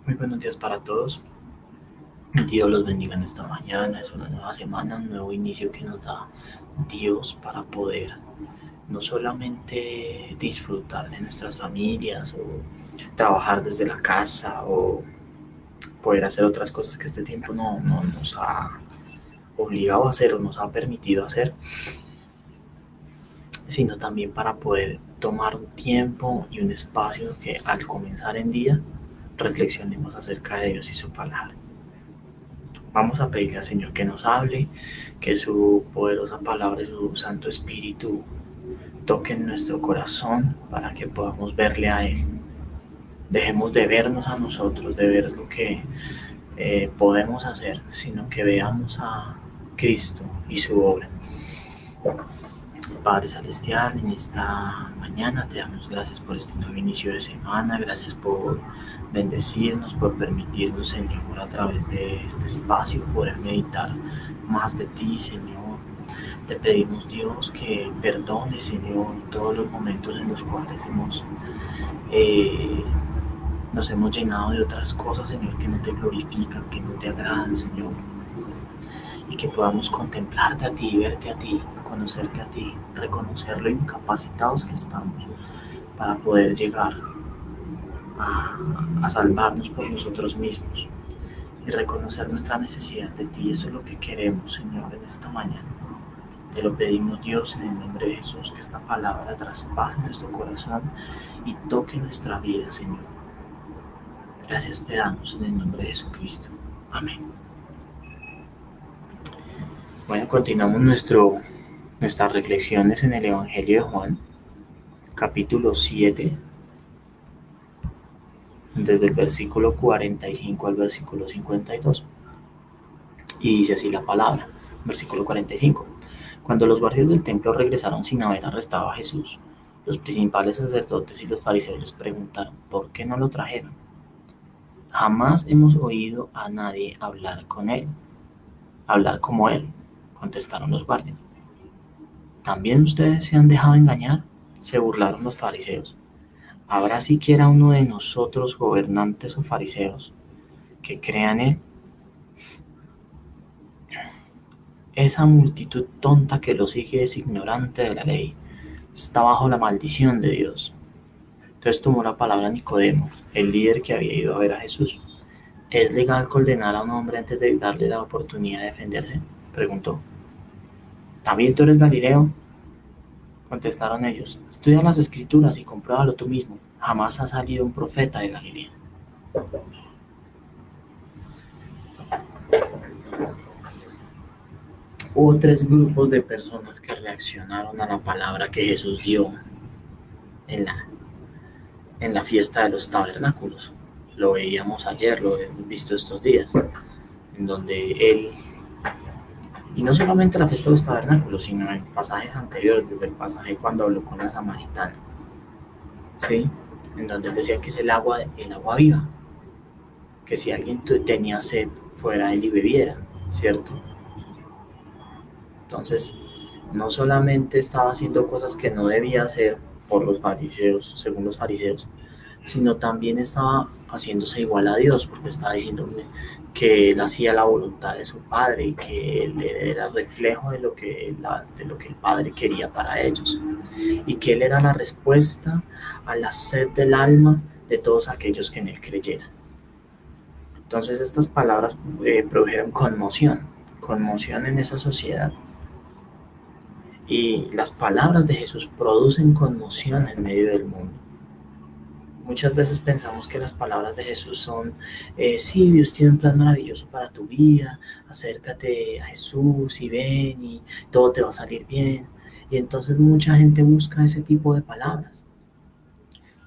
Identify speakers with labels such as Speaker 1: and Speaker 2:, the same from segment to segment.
Speaker 1: Muy buenos días para todos. Dios los bendiga en esta mañana. Es una nueva semana, un nuevo inicio que nos da Dios para poder no solamente disfrutar de nuestras familias o trabajar desde la casa o poder hacer otras cosas que este tiempo no nos ha obligado a hacer o nos ha permitido hacer, sino también para poder tomar un tiempo y un espacio que al comenzar el día reflexionemos acerca de Dios y su palabra. Vamos a pedirle al Señor que nos hable, que su poderosa palabra y su Santo Espíritu toquen nuestro corazón para que podamos verle a Él. Dejemos de vernos a nosotros, de ver lo que podemos hacer, sino que veamos a Cristo y su obra. Padre Celestial, en esta mañana te damos gracias por este nuevo inicio de semana, gracias por bendecirnos, por permitirnos, Señor, a través de este espacio poder meditar más de ti, Señor. Te pedimos, Dios, que perdone, Señor, todos los momentos en los cuales nos hemos llenado de otras cosas, Señor, que no te glorifican, que no te agradan, Señor. Y que podamos contemplarte a ti, verte a ti, conocerte a ti, reconocer lo incapacitados que estamos para poder llegar a salvarnos por nosotros mismos y reconocer nuestra necesidad de ti. Eso es lo que queremos, Señor, en esta mañana. Te lo pedimos, Dios, en el nombre de Jesús, que esta palabra traspase nuestro corazón y toque nuestra vida, Señor. Gracias te damos en el nombre de Jesucristo. Amén. Bueno, continuamos nuestras reflexiones en el Evangelio de Juan, capítulo 7, desde el versículo 45 al versículo 52. Y dice así la palabra, versículo 45. Cuando los guardias del templo regresaron sin haber arrestado a Jesús, los principales sacerdotes y los fariseos les preguntaron, ¿por qué no lo trajeron? Jamás hemos oído a nadie hablar como él, contestaron los guardias. ¿También ustedes se han dejado engañar? Se burlaron los fariseos. ¿Habrá siquiera uno de nosotros, gobernantes o fariseos, que crea en él? Esa multitud tonta que lo sigue es ignorante de la ley, está bajo la maldición de Dios. Entonces tomó la palabra Nicodemo, el líder que había ido a ver a Jesús. ¿Es legal condenar a un hombre antes de darle la oportunidad de defenderse?, preguntó. ¿También tú eres Galileo?, contestaron ellos. Estudia las escrituras y compruébalo tú mismo. Jamás ha salido un profeta de Galilea. Hubo tres grupos de personas que reaccionaron a la palabra que Jesús dio en la fiesta de los tabernáculos. Lo veíamos ayer, lo hemos visto estos días, en donde él, y no solamente la fiesta de los tabernáculos, sino en pasajes anteriores, desde el pasaje cuando habló con la samaritana, ¿sí?, en donde él decía que es el agua viva, que si alguien tenía sed, fuera él y bebiera, ¿cierto? Entonces, no solamente estaba haciendo cosas que no debía hacer por los fariseos, según los fariseos, sino también estaba haciéndose igual a Dios, porque estaba diciendo que él hacía la voluntad de su Padre y que él era reflejo de lo que el Padre quería para ellos, y que él era la respuesta a la sed del alma de todos aquellos que en él creyeran. Entonces estas palabras produjeron conmoción en esa sociedad. Y las palabras de Jesús producen conmoción en medio del mundo. Muchas veces pensamos que las palabras de Jesús son, sí, Dios tiene un plan maravilloso para tu vida, acércate a Jesús y ven y todo te va a salir bien. Y entonces mucha gente busca ese tipo de palabras.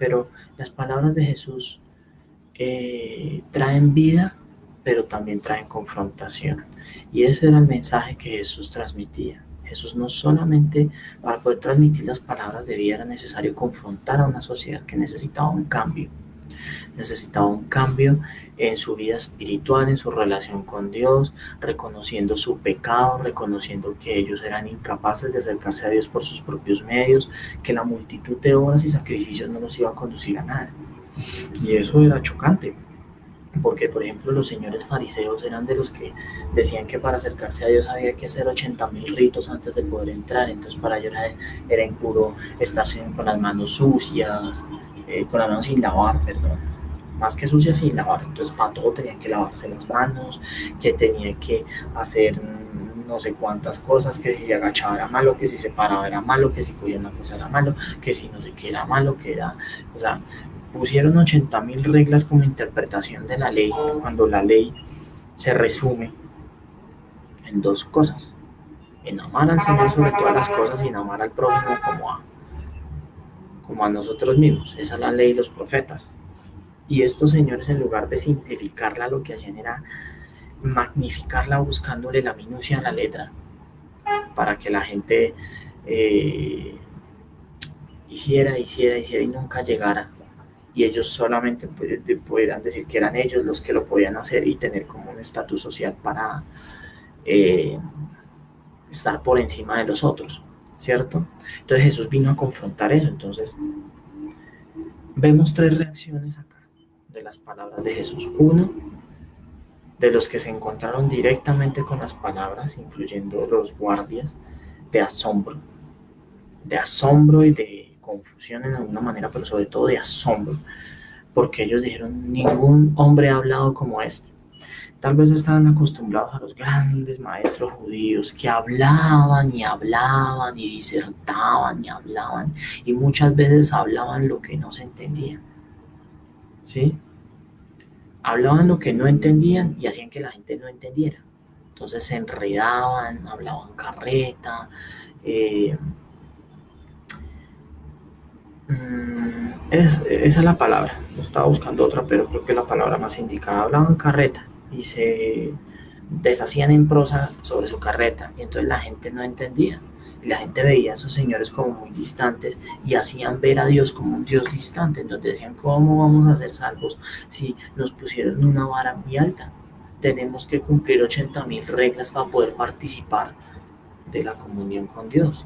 Speaker 1: Pero las palabras de Jesús traen vida, pero también traen confrontación. Y ese era el mensaje que Jesús transmitía. Jesús no solamente, para poder transmitir las palabras de vida, era necesario confrontar a una sociedad que necesitaba un cambio en su vida espiritual, en su relación con Dios, reconociendo su pecado, reconociendo que ellos eran incapaces de acercarse a Dios por sus propios medios, que la multitud de obras y sacrificios no los iba a conducir a nada. Y eso era chocante. Porque, por ejemplo, los señores fariseos eran de los que decían que para acercarse a Dios había que hacer 80.000 ritos antes de poder entrar. Entonces, para ellos era impuro estar con las manos sucias, con las manos sin lavar, perdón. Más que sucias, sin lavar. Entonces, para todo tenían que lavarse las manos, que tenían que hacer no sé cuántas cosas, que si se agachaba era malo, que si se paraba era malo, que si cogía una cosa era malo, que si no sé qué era malo, que era, o sea, pusieron 80.000 reglas como interpretación de la ley, cuando la ley se resume en dos cosas, en amar al Señor sobre todas las cosas y en amar al prójimo como a nosotros mismos. Esa es la ley y los profetas. Y estos señores, en lugar de simplificarla, lo que hacían era magnificarla buscándole la minucia a la letra para que la gente eh, hiciera y nunca llegara. Y ellos solamente pudieran decir que eran ellos los que lo podían hacer y tener como un estatus social para eh, estar por encima de los otros, ¿cierto? Entonces Jesús vino a confrontar eso. Entonces vemos tres reacciones acá de las palabras de Jesús. Uno, de los que se encontraron directamente con las palabras, incluyendo los guardias, de asombro y de confusión en alguna manera, pero sobre todo de asombro, porque ellos dijeron, ningún hombre ha hablado como este. Tal vez estaban acostumbrados a los grandes maestros judíos que hablaban y hablaban y disertaban y hablaban y muchas veces hablaban lo que no se entendía, ¿sí? Hablaban lo que no entendían y hacían que la gente no entendiera. Entonces se enredaban, hablaban carreta. Eh, esa es la palabra. No estaba buscando otra, pero creo que la palabra más indicada. Hablaban carreta y se deshacían en prosa sobre su carreta. Y entonces la gente no entendía. Y la gente veía a esos señores como muy distantes y hacían ver a Dios como un Dios distante. Entonces decían, ¿cómo vamos a ser salvos si nos pusieron una vara muy alta? Tenemos que cumplir 80.000 reglas para poder participar de la comunión con Dios.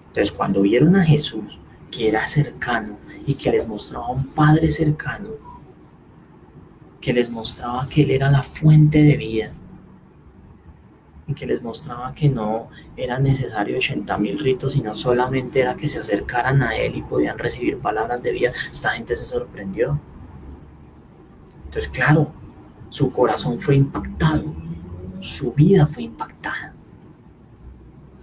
Speaker 1: Entonces, cuando vieron a Jesús, que era cercano y que les mostraba un Padre cercano, que les mostraba que Él era la fuente de vida y que les mostraba que no era necesario 80.000 ritos, sino solamente era que se acercaran a Él y podían recibir palabras de vida, esta gente se sorprendió. Entonces, claro, su corazón fue impactado, su vida fue impactada.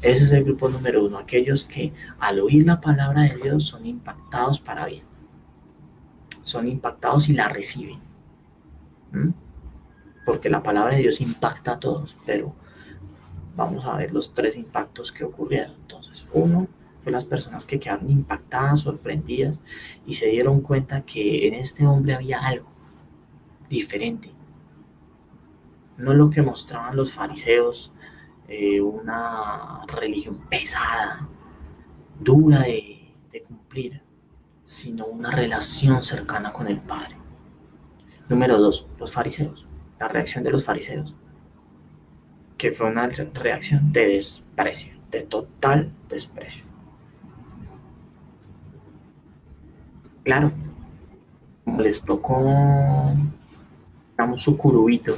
Speaker 1: Ese es el grupo número uno, aquellos que al oír la palabra de Dios son impactados para bien, son impactados y la reciben. ¿Mm? Porque la palabra de Dios impacta a todos, pero vamos a ver los tres impactos que ocurrieron. Entonces, uno fue las personas que quedaron impactadas, sorprendidas y se dieron cuenta que en este hombre había algo diferente, no lo que mostraban los fariseos, una religión pesada, dura de cumplir, sino una relación cercana con el Padre. Número dos, los fariseos, la reacción de los fariseos, que fue una reacción de desprecio, de total desprecio. Claro, como les tocó, digamos, su curubito,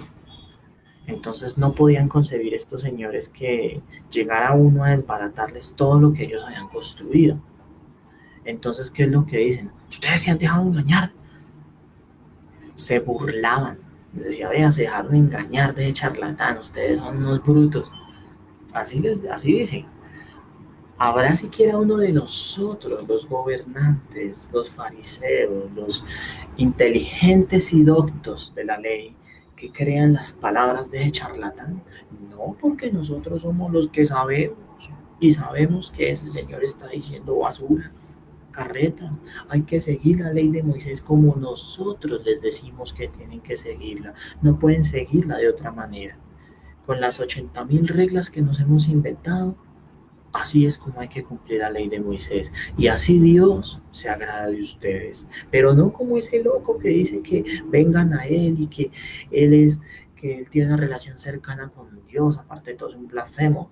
Speaker 1: entonces no podían concebir estos señores que llegara uno a desbaratarles todo lo que ellos habían construido. Entonces, ¿qué es lo que dicen? Ustedes se han dejado engañar. Se burlaban. Les decía, vean, se dejaron engañar de charlatán, ustedes son unos brutos. Así dicen. ¿Habrá siquiera uno de nosotros, los gobernantes, los fariseos, los inteligentes y doctos de la ley, que crean las palabras de charlatán? No, porque nosotros somos los que sabemos y sabemos que ese señor está diciendo basura, carreta. Hay que seguir la ley de Moisés como nosotros les decimos que tienen que seguirla. No pueden seguirla de otra manera. Con las 80.000 reglas que nos hemos inventado, así es como hay que cumplir la ley de Moisés. Y así Dios se agrada de ustedes. Pero no como ese loco que dice que vengan a Él y que Él tiene una relación cercana con Dios, aparte de todo es un blasfemo.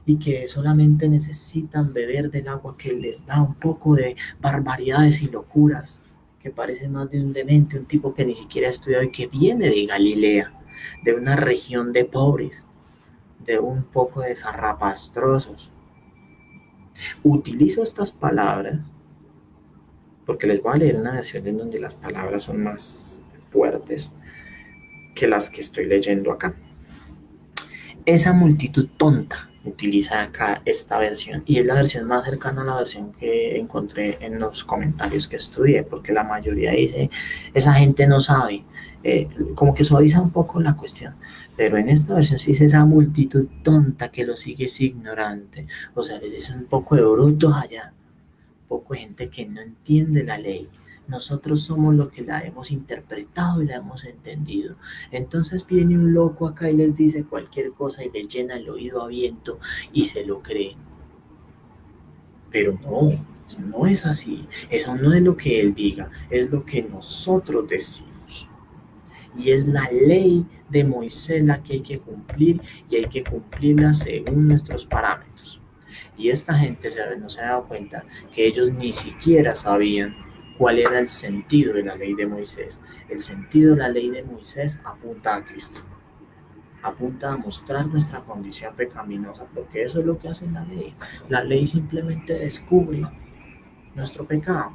Speaker 1: Y que solamente necesitan beber del agua que les da un poco de barbaridades y locuras que parece más de un demente, un tipo que ni siquiera ha estudiado y que viene de Galilea, de una región de pobres, de un poco de zarrapastrosos. Utilizo estas palabras porque les voy a leer una versión en donde las palabras son más fuertes que las que estoy leyendo acá. Esa multitud tonta utiliza acá esta versión y es la versión más cercana a la versión que encontré en los comentarios que estudié, porque la mayoría dice, esa gente no sabe, como que suaviza un poco la cuestión, pero en esta versión sí dice esa multitud tonta que lo sigue es ignorante, o sea, les dice un poco de brutos allá, un poco de gente que no entiende la ley. Nosotros somos los que la hemos interpretado y la hemos entendido. Entonces viene un loco acá y les dice cualquier cosa y les llena el oído a viento y se lo creen. Pero no, no es así. Eso no es lo que él diga, es lo que nosotros decimos. Y es la ley de Moisés la que hay que cumplir y hay que cumplirla según nuestros parámetros. Y esta gente no se ha dado cuenta que ellos ni siquiera sabían cuál era el sentido de la ley de Moisés. El sentido de la ley de Moisés apunta a Cristo, apunta a mostrar nuestra condición pecaminosa, porque eso es lo que hace la ley. La ley simplemente descubre nuestro pecado.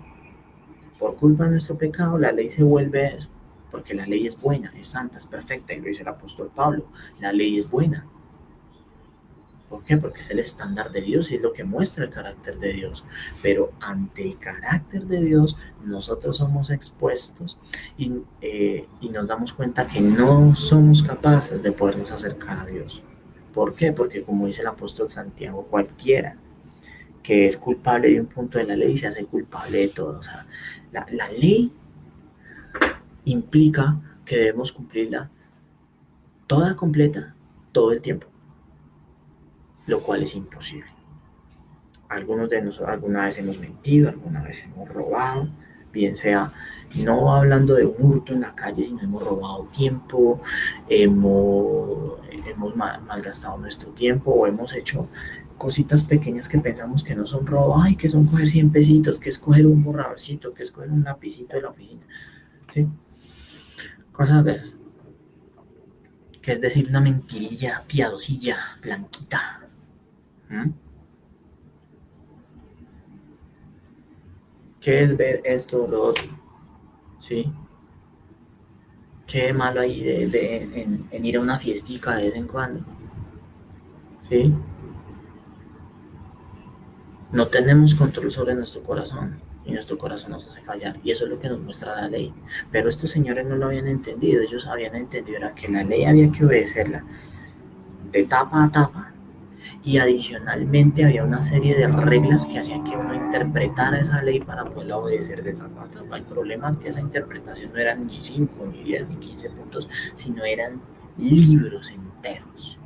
Speaker 1: Por culpa de nuestro pecado, la ley se vuelve eso, porque la ley es buena, es santa, es perfecta, y lo dice el apóstol Pablo, la ley es buena. ¿Por qué? Porque es el estándar de Dios y es lo que muestra el carácter de Dios. Pero ante el carácter de Dios, nosotros somos expuestos y nos damos cuenta que no somos capaces de podernos acercar a Dios. ¿Por qué? Porque como dice el apóstol Santiago, cualquiera que es culpable de un punto de la ley se hace culpable de todo. O sea, la ley implica que debemos cumplirla toda completa, todo el tiempo, lo cual es imposible. Algunos de nosotros alguna vez hemos mentido, alguna vez hemos robado, bien sea no hablando de un hurto en la calle, sino hemos robado tiempo, hemos malgastado nuestro tiempo o hemos hecho cositas pequeñas que pensamos que no son robo, ay, que son coger 100 pesitos, que es coger un borradorcito, que es coger un lapicito de la oficina, ¿sí? Cosas de esas, que es decir, una mentirilla piadosilla, blanquita. ¿Mm? ¿Qué es ver esto o lo otro? ¿Sí? ¿Qué malo hay en ir a una fiestica de vez en cuando? ¿Sí? No tenemos control sobre nuestro corazón y nuestro corazón nos hace fallar y eso es lo que nos muestra la ley. Pero estos señores no lo habían entendido, ellos habían entendido era que la ley había que obedecerla de tapa a tapa y adicionalmente había una serie de reglas que hacían que uno interpretara esa ley para poderla obedecer de tapa a tapa. El problema es que esa interpretación no eran ni 5, ni 10, ni 15 puntos, sino eran libros enteros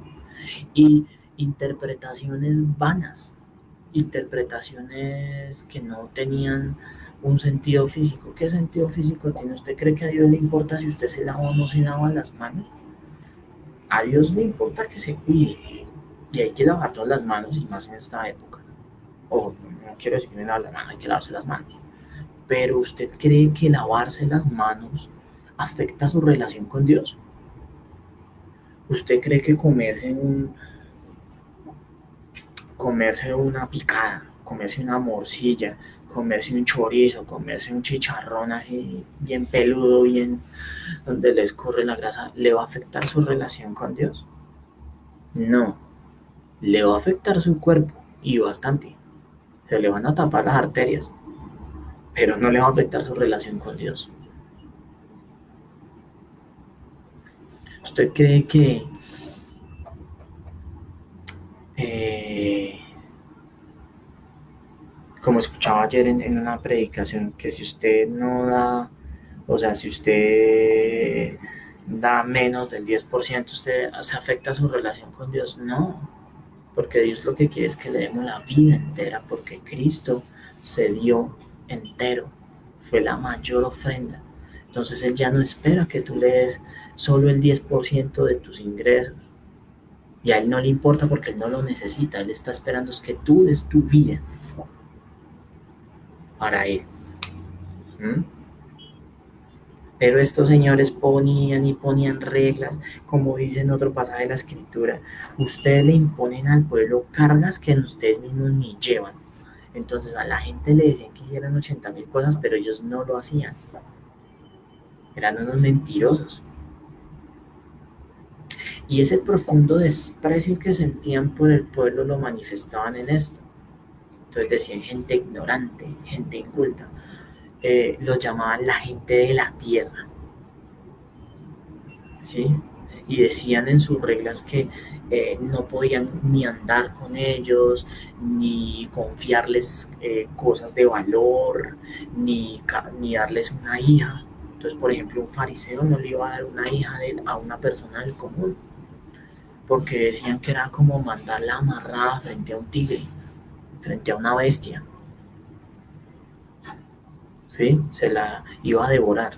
Speaker 1: y interpretaciones vanas, interpretaciones que no tenían un sentido físico. ¿Qué sentido físico tiene? ¿Usted cree que a Dios le importa si usted se lava o no se lava las manos? A Dios le importa que se cuide y hay que lavar todas las manos y más en esta época. O no quiero decir que me lave las manos, hay que lavarse las manos. Pero ¿usted cree que lavarse las manos afecta su relación con Dios? ¿Usted cree que comerse una picada, comerse una morcilla, comerse un chorizo, comerse un chicharrón así bien peludo, bien donde le escurre la grasa, le va a afectar su relación con Dios? No, le va a afectar su cuerpo y bastante. Se le van a tapar las arterias, pero no le va a afectar su relación con Dios. ¿Usted cree que eh, como escuchaba ayer en una predicación, que si usted no da, o sea, si usted da menos del 10%, usted se afecta a su relación con Dios? No, porque Dios lo que quiere es que le demos la vida entera, porque Cristo se dio entero, fue la mayor ofrenda. Entonces Él ya no espera que tú le des solo el 10% de tus ingresos. Y a Él no le importa porque Él no lo necesita. Él está esperando es que tú des tu vida para Él. ¿Mm? Pero estos señores ponían y ponían reglas, como dice en otro pasaje de la escritura, ustedes le imponen al pueblo cargas que ustedes mismos ni llevan. Entonces a la gente le decían que hicieran 80.000 cosas, pero ellos no lo hacían. Eran unos mentirosos. Y ese profundo desprecio que sentían por el pueblo lo manifestaban en esto. Entonces decían gente ignorante, gente inculta. Los llamaban la gente de la tierra. ¿Sí? Y decían en sus reglas que no podían ni andar con ellos, ni confiarles cosas de valor, ni darles una hija. Entonces, por ejemplo, un fariseo no le iba a dar una hija a una persona del común, porque decían que era como mandarla amarrada frente a un tigre, frente a una bestia. ¿Sí? Se la iba a devorar.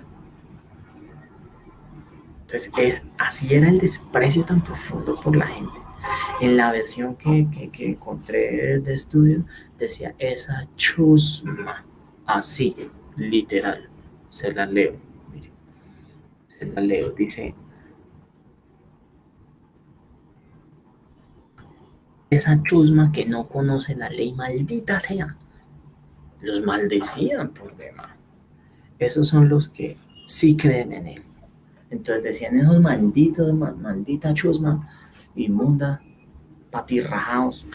Speaker 1: Entonces, así era el desprecio tan profundo por la gente. En la versión que encontré de estudio, decía esa chusma, así, literal. Se la leo, mire, se la leo. Dice, esa chusma que no conoce la ley, maldita sea. Los maldecían por demás. Esos son los que sí creen en él. Entonces decían esos malditos, maldita chusma, inmunda, patirrajados,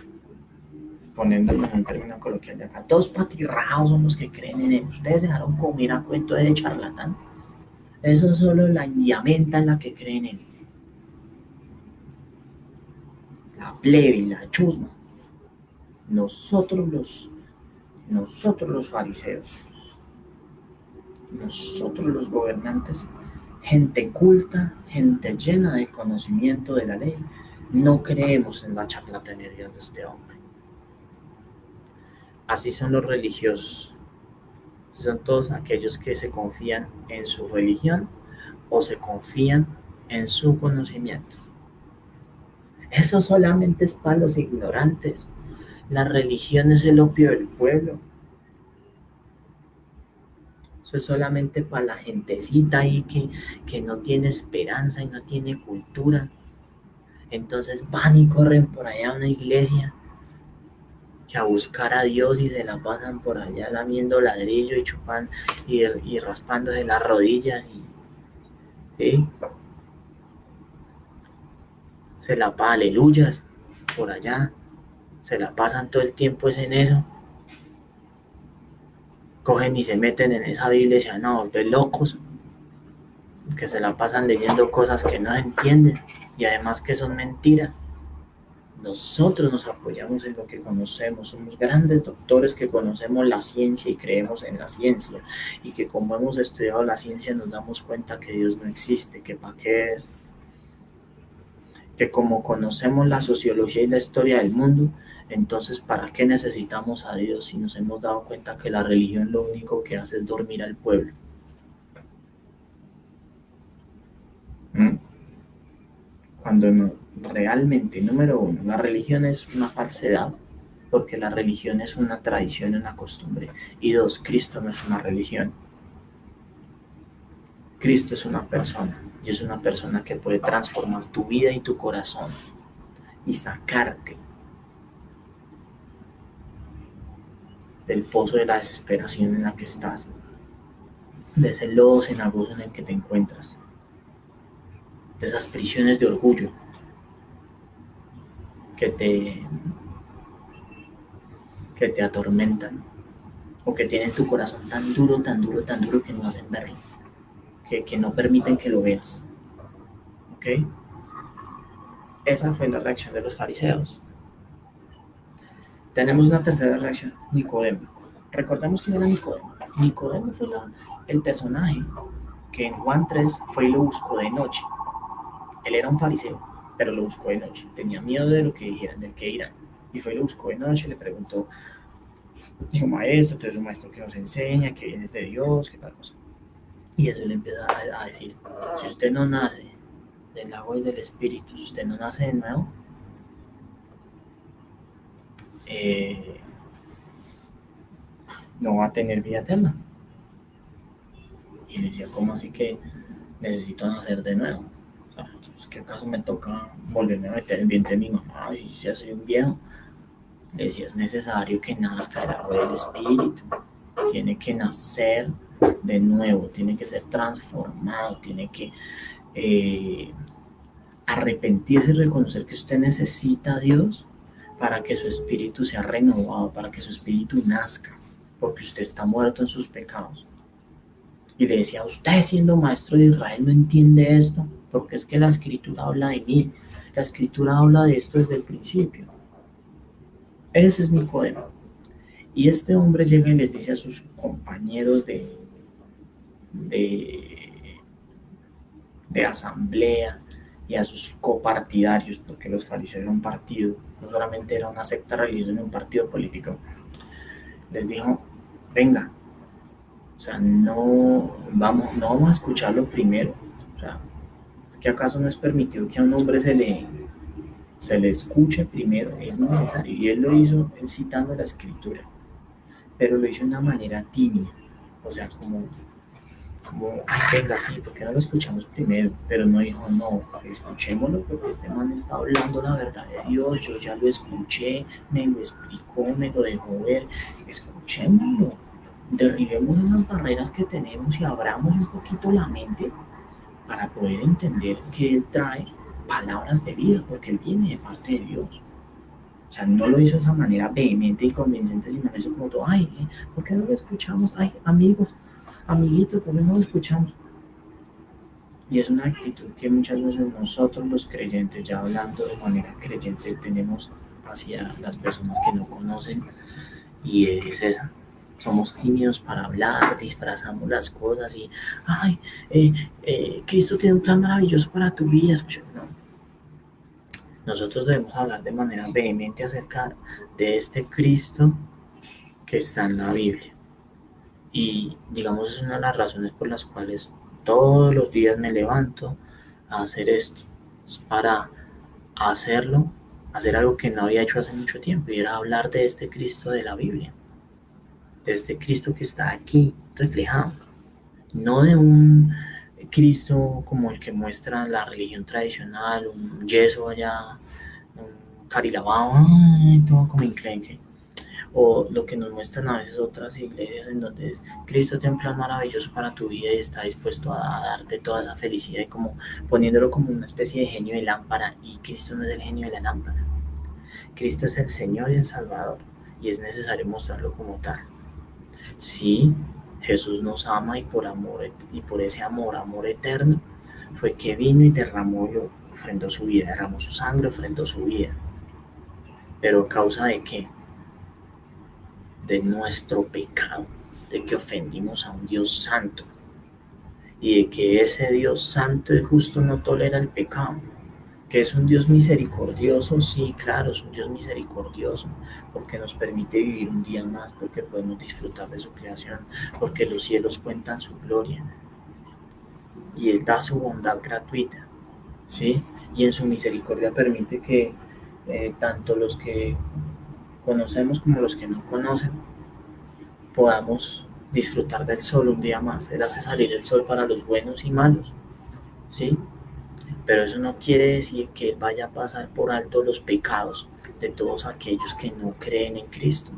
Speaker 1: poniéndolo en un término coloquial de acá, todos patirrajados son los que creen en él. Ustedes dejaron comer a cuento de charlatán. Eso es solo la indiamenta en la que creen en él. La plebe, la chusma. Nosotros los fariseos, nosotros los gobernantes, gente culta, gente llena de conocimiento de la ley, no creemos en las charlatanerías de este hombre. Así son los religiosos. Son todos aquellos que se confían en su religión o se confían en su conocimiento. Eso solamente es para los ignorantes. La religión es el opio del pueblo. Eso es solamente para la gentecita ahí que no tiene esperanza y no tiene cultura. Entonces van y corren por allá a una iglesia que a buscar a Dios y se la pasan por allá lamiendo ladrillo y chupan y raspándose las rodillas ¿sí? Se la pasan aleluyas por allá, se la pasan todo el tiempo es en eso, cogen y se meten en esa Biblia y se van a volver locos, que se la pasan leyendo cosas que no entienden y además que son mentiras. Nosotros nos apoyamos en lo que conocemos, somos grandes doctores que conocemos la ciencia y creemos en la ciencia y que como hemos estudiado la ciencia nos damos cuenta que Dios no existe, que para qué es, que como conocemos la sociología y la historia del mundo, entonces ¿para qué necesitamos a Dios si nos hemos dado cuenta que la religión lo único que hace es dormir al pueblo? ¿Mm? Cuando no, realmente, número uno, la religión es una falsedad, porque la religión es una tradición, una costumbre. Y dos, Cristo no es una religión. Cristo es una persona, y es una persona que puede transformar tu vida y tu corazón y sacarte del pozo de la desesperación en la que estás, de ese lodo cenagoso en el que te encuentras, de esas prisiones de orgullo que te, que te atormentan o que tienen tu corazón tan duro, tan duro, tan duro que no hacen verlo, que no permiten que lo veas. ¿Ok? Esa fue la reacción de los fariseos. Tenemos una tercera reacción, Nicodemo. Recordemos quién era Nicodemo. Nicodemo fue el personaje que en Juan 3 fue y lo buscó de noche. Él era un fariseo, pero lo buscó de noche. Tenía miedo de lo que dijeran, del que irán. Y fue y lo buscó de noche, le preguntó, dijo, maestro, tú eres un maestro que nos enseña, que vienes de Dios, qué tal cosa. Y eso le empieza a decir, si usted no nace del agua y del espíritu, si usted no nace de nuevo, no va a tener vida eterna. Y le decía, ¿cómo así que necesito nacer de nuevo? O sea, ¿es que acaso me toca volverme a meter en el vientre de mi mamá si ya soy un viejo? Le decía, es necesario que nazca el agua del Espíritu. Tiene que nacer de nuevo, tiene que ser transformado, tiene que arrepentirse y reconocer que usted necesita a Dios para que su espíritu sea renovado, para que su espíritu nazca, porque usted está muerto en sus pecados. Y le decía, usted siendo maestro de Israel no entiende esto, porque es que la escritura habla de mí, la escritura habla de esto desde el principio. Ese es Nicodemo. Y este hombre llega y les dice a sus compañeros de, de asamblea y a sus copartidarios, porque los fariseos eran un partido, no solamente era una secta religiosa, sino un partido político, les dijo, venga, o sea, no vamos a escucharlo primero, o sea, es que acaso no es permitido que a un hombre se le escuche primero, es necesario, y él lo hizo citando la escritura, pero lo hizo de una manera tímida, o sea, ay, venga, sí, ¿por qué no lo escuchamos primero? Pero no dijo, no, escuchémoslo porque este man está hablando la verdad de Dios, yo ya lo escuché, me lo explicó, me lo dejó ver, escuchémoslo, derribemos esas barreras que tenemos y abramos un poquito la mente para poder entender que Él trae palabras de vida, porque Él viene de parte de Dios. O sea, no lo hizo de esa manera vehemente y convincente, sino lo hizo como todo, ay, ¿por qué no lo escuchamos? Ay, amigos, amiguitos, ¿por qué no lo escuchamos? Y es una actitud que muchas veces nosotros los creyentes, ya hablando de manera creyente, tenemos hacia las personas que no conocen, y es esa. Somos tímidos para hablar, disfrazamos las cosas y, ay, Cristo tiene un plan maravilloso para tu vida. No. Nosotros debemos hablar de manera vehemente acerca de este Cristo que está en la Biblia. Y digamos, es una de las razones por las cuales todos los días me levanto a hacer esto. Es para hacerlo, hacer algo que no había hecho hace mucho tiempo, y era hablar de este Cristo de la Biblia, de este Cristo que está aquí reflejado, no de un Cristo como el que muestra la religión tradicional, un yeso allá, un carilavado, todo como enclenque, o lo que nos muestran a veces otras iglesias en donde es Cristo tiene un plan maravilloso para tu vida y está dispuesto a darte toda esa felicidad, y como poniéndolo como una especie de genio de lámpara, y Cristo no es el genio de la lámpara. Cristo es el Señor y el Salvador, y es necesario mostrarlo como tal. Sí, Jesús nos ama, y por amor, y por ese amor eterno, fue que vino y ofrendó su vida, derramó su sangre, ofrendó su vida. ¿Pero a causa de qué? De nuestro pecado, de que ofendimos a un Dios santo, y de que ese Dios santo y justo no tolera el pecado. Que es un Dios misericordioso, sí, claro, es un Dios misericordioso, porque nos permite vivir un día más, porque podemos disfrutar de su creación, porque los cielos cuentan su gloria, y Él da su bondad gratuita, ¿sí? Y en su misericordia permite que tanto los que conocemos como los que no conocen podamos disfrutar del sol un día más. Él hace salir el sol para los buenos y malos, ¿sí? Pero eso no quiere decir que Él vaya a pasar por alto los pecados de todos aquellos que no creen en Cristo.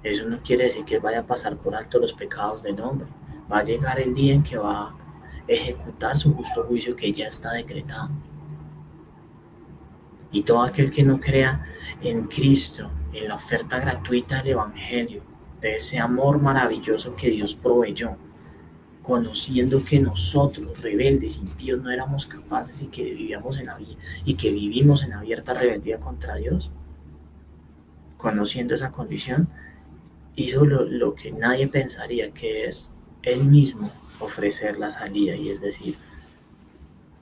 Speaker 1: Eso no quiere decir que Él vaya a pasar por alto los pecados del hombre. Va a llegar el día en que va a ejecutar su justo juicio que ya está decretado. Y todo aquel que no crea en Cristo, en la oferta gratuita del Evangelio, de ese amor maravilloso que Dios proveyó, conociendo que nosotros, rebeldes, impíos, no éramos capaces, y que vivimos en abierta rebeldía contra Dios, conociendo esa condición, hizo lo que nadie pensaría, que es Él mismo ofrecer la salida, y es decir,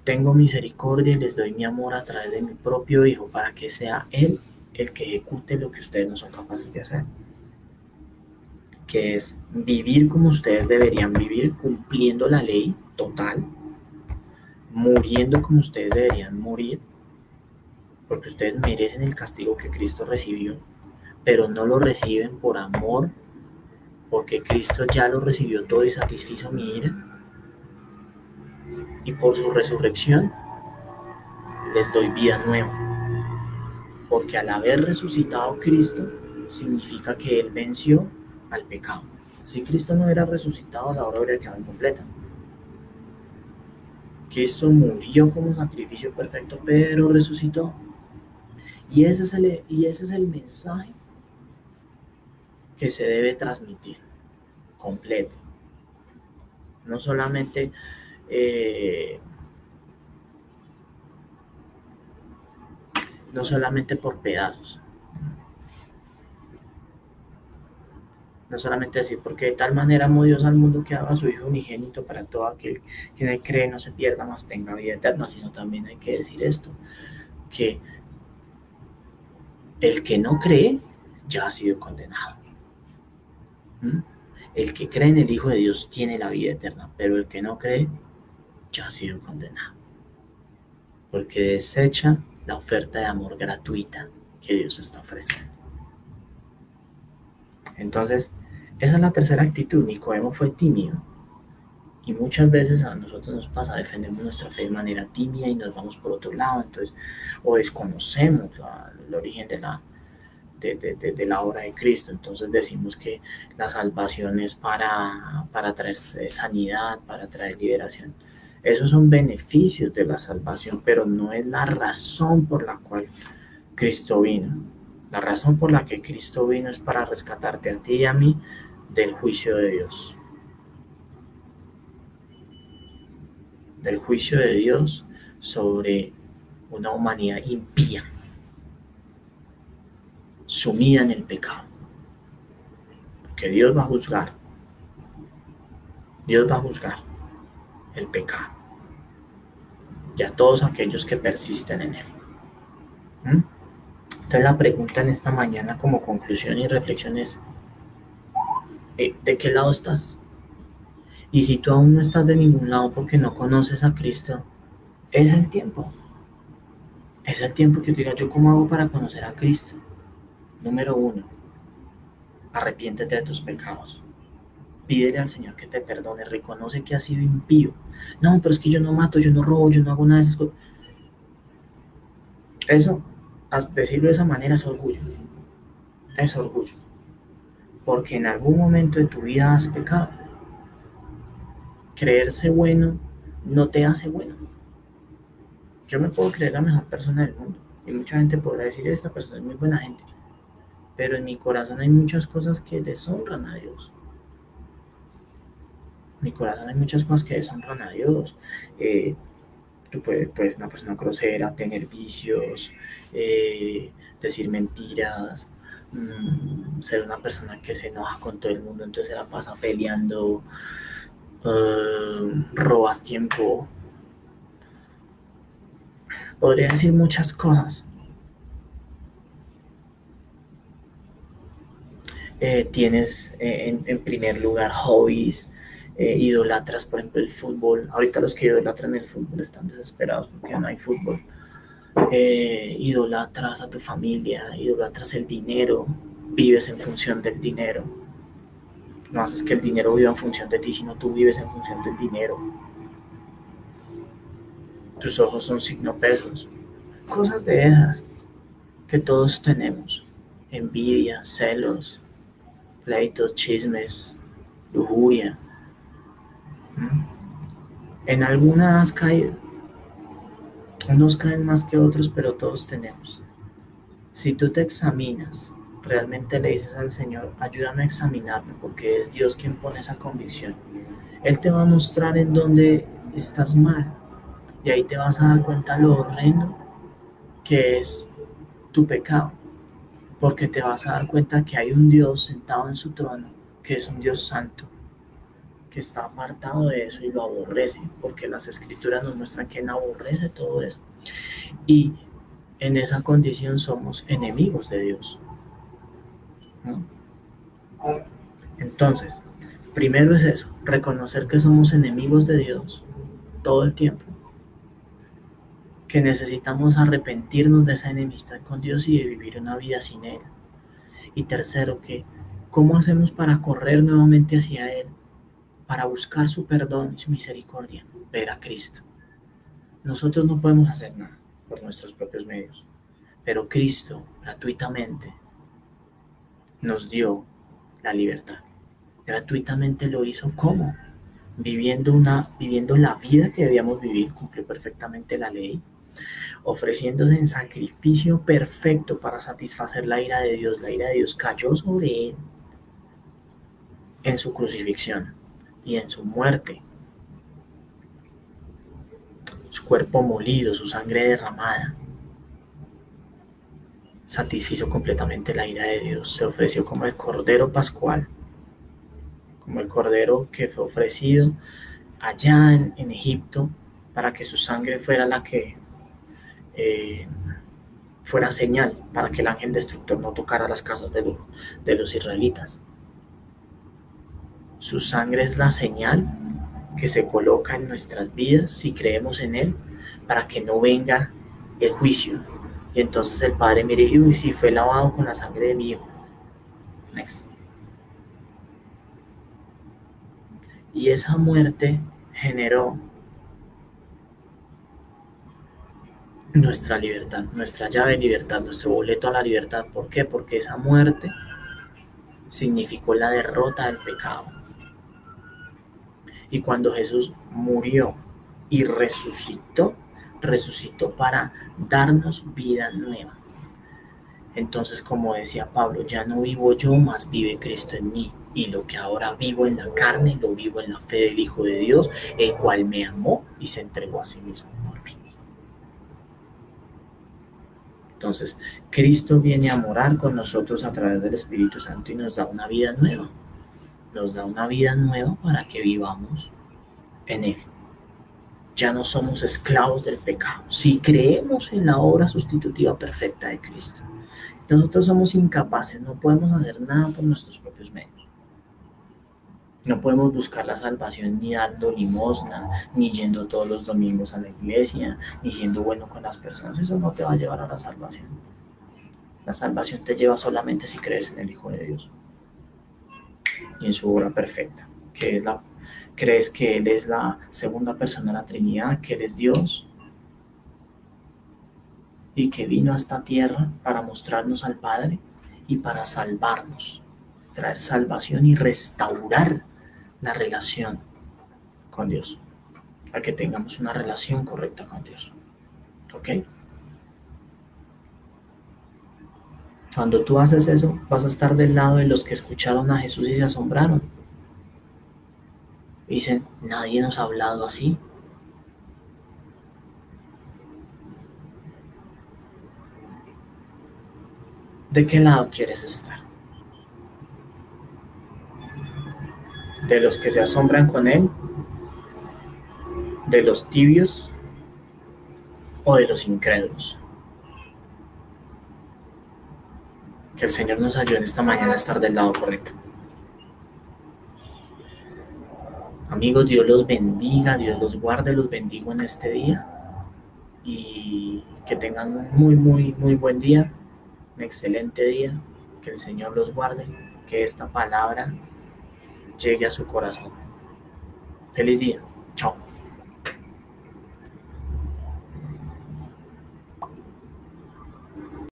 Speaker 1: tengo misericordia y les doy mi amor a través de mi propio Hijo, para que sea Él el que ejecute lo que ustedes no son capaces de hacer, que es vivir como ustedes deberían vivir, cumpliendo la ley total, muriendo como ustedes deberían morir, porque ustedes merecen el castigo que Cristo recibió, pero no lo reciben por amor porque Cristo ya lo recibió todo y satisfizo mi ira, y por su resurrección les doy vida nueva, porque al haber resucitado Cristo, significa que Él venció al pecado. Si Cristo no hubiera resucitado, la obra habría quedado incompleta. Cristo murió como sacrificio perfecto, pero resucitó. Y ese es el mensaje que se debe transmitir completo. No solamente por pedazos. No solamente decir, porque de tal manera amó Dios al mundo que daba a su Hijo unigénito para todo aquel que en él cree no se pierda, mas tenga vida eterna, sino también hay que decir esto, que el que no cree ya ha sido condenado. ¿Mm? El que cree en el Hijo de Dios tiene la vida eterna, pero el que no cree ya ha sido condenado, porque desecha la oferta de amor gratuita que Dios está ofreciendo. Entonces, esa es la tercera actitud. Nicodemo fue tímido, y muchas veces a nosotros nos pasa, defendemos nuestra fe de manera tímida y nos vamos por otro lado, entonces, o desconocemos el origen de la obra de Cristo, entonces decimos que la salvación es para traer sanidad, para traer liberación. Esos son beneficios de la salvación, pero no es la razón por la cual Cristo vino. La razón por la que Cristo vino es para rescatarte a ti y a mí del juicio de Dios. Del juicio de Dios sobre una humanidad impía, sumida en el pecado. Porque Dios va a juzgar. Dios va a juzgar el pecado y a todos aquellos que persisten en él. Entonces la pregunta en esta mañana como conclusión y reflexión es, ¿de qué lado estás? Y si tú aún no estás de ningún lado porque no conoces a Cristo, es el tiempo. Es el tiempo que tú digas, ¿yo cómo hago para conocer a Cristo? Número 1, arrepiéntete de tus pecados. Pídele al Señor que te perdone, reconoce que has sido impío. No, pero es que yo no mato, yo no robo, yo no hago nada de esas cosas. Eso, decirlo de esa manera es orgullo. Es orgullo. Porque en algún momento de tu vida has pecado. Creerse bueno no te hace bueno. Yo me puedo creer la mejor persona del mundo. Y mucha gente podrá decir, esta persona es muy buena gente. Pero en mi corazón hay muchas cosas que deshonran a Dios. En mi corazón hay muchas cosas que deshonran a Dios. Tú puedes ser una persona grosera, tener vicios, decir mentiras, ser una persona que se enoja con todo el mundo, entonces se la pasa peleando, robas tiempo. Podría decir muchas cosas. Tienes en primer lugar hobbies, idolatras, por ejemplo, el fútbol. Ahorita los que idolatran el fútbol están desesperados porque no hay fútbol. Idolatras a tu familia, idolatras el dinero, vives en función del dinero. No haces que el dinero viva en función de ti, sino tú vives en función del dinero. Tus ojos son signo pesos. Cosas de esas que todos tenemos. Envidia, celos, pleitos, chismes, lujuria. En algunas has caído. Unos caen más que otros, pero todos tenemos. Si tú te examinas, realmente le dices al Señor, ayúdame a examinarme, porque es Dios quien pone esa convicción. Él te va a mostrar en dónde estás mal. Y ahí te vas a dar cuenta lo horrendo que es tu pecado. Porque te vas a dar cuenta que hay un Dios sentado en su trono, que es un Dios santo, que está apartado de eso y lo aborrece, porque las escrituras nos muestran que Él aborrece todo eso. Y en esa condición somos enemigos de Dios, ¿no? Entonces, primero es eso, reconocer que somos enemigos de Dios todo el tiempo, que necesitamos arrepentirnos de esa enemistad con Dios y de vivir una vida sin Él. Y tercero, que ¿Cómo hacemos para correr nuevamente hacia Él? Para buscar su perdón y su misericordia. Ver a Cristo. Nosotros no podemos hacer nada por nuestros propios medios, pero Cristo gratuitamente nos dio la libertad. Gratuitamente lo hizo. ¿Cómo? Viviendo la vida que debíamos vivir, cumplió perfectamente la ley, ofreciéndose en sacrificio perfecto para satisfacer la ira de Dios. La ira de Dios cayó sobre él en su crucifixión y en su muerte, su cuerpo molido, su sangre derramada. Satisfizo completamente la ira de Dios. Se ofreció como el Cordero Pascual, como el Cordero que fue ofrecido allá en Egipto para que su sangre fuera la que eh, fuera señal para que el ángel destructor no tocara las casas de los israelitas. Su sangre es la señal que se coloca en nuestras vidas si creemos en Él para que no venga el juicio. Y entonces el Padre mire, y si fue lavado con la sangre de mi hijo. Next. Y esa muerte generó nuestra libertad, nuestra llave de libertad, nuestro boleto a la libertad. ¿Por qué? Porque esa muerte significó la derrota del pecado. Y cuando Jesús murió y resucitó, resucitó para darnos vida nueva. Entonces, como decía Pablo, ya no vivo yo, mas vive Cristo en mí. Y lo que ahora vivo en la carne, lo vivo en la fe del Hijo de Dios, el cual me amó y se entregó a sí mismo por mí. Entonces, Cristo viene a morar con nosotros a través del Espíritu Santo y nos da una vida nueva. Nos da una vida nueva para que vivamos en Él. Ya no somos esclavos del pecado. Si creemos en la obra sustitutiva perfecta de Cristo, nosotros somos incapaces, no podemos hacer nada por nuestros propios medios. No podemos buscar la salvación ni dando limosna, ni yendo todos los domingos a la iglesia, ni siendo bueno con las personas. Eso no te va a llevar a la salvación. La salvación te lleva solamente si crees en el Hijo de Dios y en su obra perfecta, crees que Él es la segunda persona de la Trinidad, que Él es Dios y que vino a esta tierra para mostrarnos al Padre y para salvarnos, traer salvación y restaurar la relación con Dios, a que tengamos una relación correcta con Dios. ¿Ok? Cuando tú haces eso, vas a estar del lado de los que escucharon a Jesús y se asombraron. Y dicen, nadie nos ha hablado así. ¿De qué lado quieres estar? ¿De los que se asombran con Él? ¿De los tibios? ¿O de los incrédulos? Que el Señor nos ayude en esta mañana a estar del lado correcto. Amigos, Dios los bendiga, Dios los guarde, los bendigo en este día. Y que tengan un muy buen día, un excelente día. Que el Señor los guarde, que esta palabra llegue a su corazón. Feliz día. Chao.